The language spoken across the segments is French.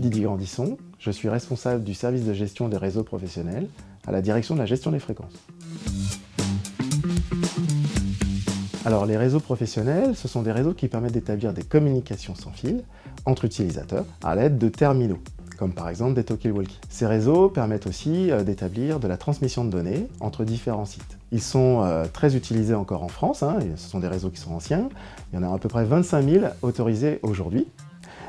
Didier Grandisson, je suis responsable du service de gestion des réseaux professionnels à la direction de la gestion des fréquences. Alors les réseaux professionnels, ce sont des réseaux qui permettent d'établir des communications sans fil entre utilisateurs à l'aide de terminaux, comme par exemple des talkie-walkie. Ces réseaux permettent aussi d'établir de la transmission de données entre différents sites. Ils sont très utilisés encore en France, et ce sont des réseaux qui sont anciens. Il y en a à peu près 25 000 autorisés aujourd'hui.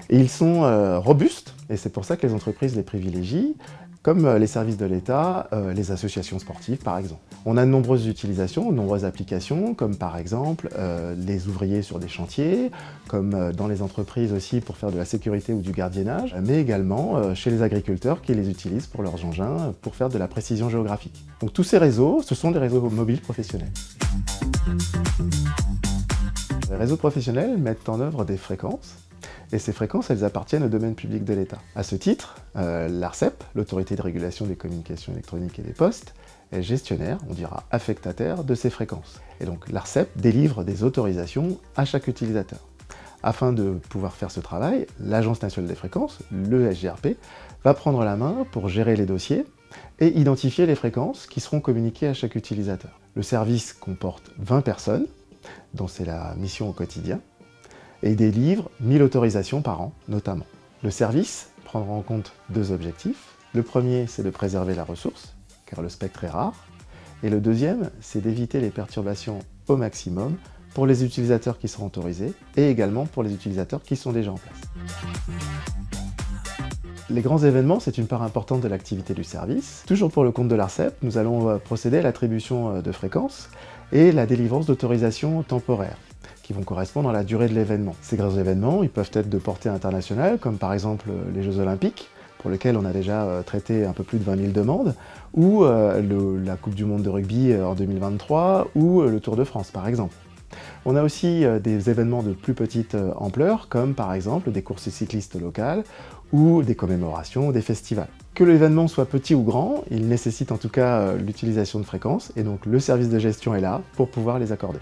Et ils sont robustes, et c'est pour ça que les entreprises les privilégient, comme les services de l'État, les associations sportives par exemple. On a de nombreuses utilisations, de nombreuses applications, comme par exemple les ouvriers sur des chantiers, comme dans les entreprises aussi pour faire de la sécurité ou du gardiennage, mais également chez les agriculteurs qui les utilisent pour leurs engins, pour faire de la précision géographique. Donc tous ces réseaux, ce sont des réseaux mobiles professionnels. Les réseaux professionnels mettent en œuvre des fréquences, et ces fréquences, elles appartiennent au domaine public de l'État. À ce titre, l'ARCEP, l'Autorité de régulation des communications électroniques et des postes, est gestionnaire, on dira affectataire, de ces fréquences. Et donc l'ARCEP délivre des autorisations à chaque utilisateur. Afin de pouvoir faire ce travail, l'Agence nationale des fréquences, le SGRP, va prendre la main pour gérer les dossiers et identifier les fréquences qui seront communiquées à chaque utilisateur. Le service comporte 20 personnes, dont c'est la mission au quotidien, et il délivre 1000 autorisations par an, notamment. Le service prendra en compte deux objectifs. Le premier, c'est de préserver la ressource, car le spectre est rare. Et le deuxième, c'est d'éviter les perturbations au maximum pour les utilisateurs qui seront autorisés, et également pour les utilisateurs qui sont déjà en place. Les grands événements, c'est une part importante de l'activité du service. Toujours pour le compte de l'ARCEP, nous allons procéder à l'attribution de fréquences et la délivrance d'autorisations temporaires, qui vont correspondre à la durée de l'événement. Ces grands événements, ils peuvent être de portée internationale, comme par exemple les Jeux Olympiques, pour lesquels on a déjà traité un peu plus de 20 000 demandes, ou la Coupe du Monde de rugby en 2023, ou le Tour de France, par exemple. On a aussi des événements de plus petite ampleur, comme par exemple des courses cyclistes locales, ou des commémorations, des festivals. Que l'événement soit petit ou grand, il nécessite en tout cas l'utilisation de fréquences, et donc le service de gestion est là pour pouvoir les accorder.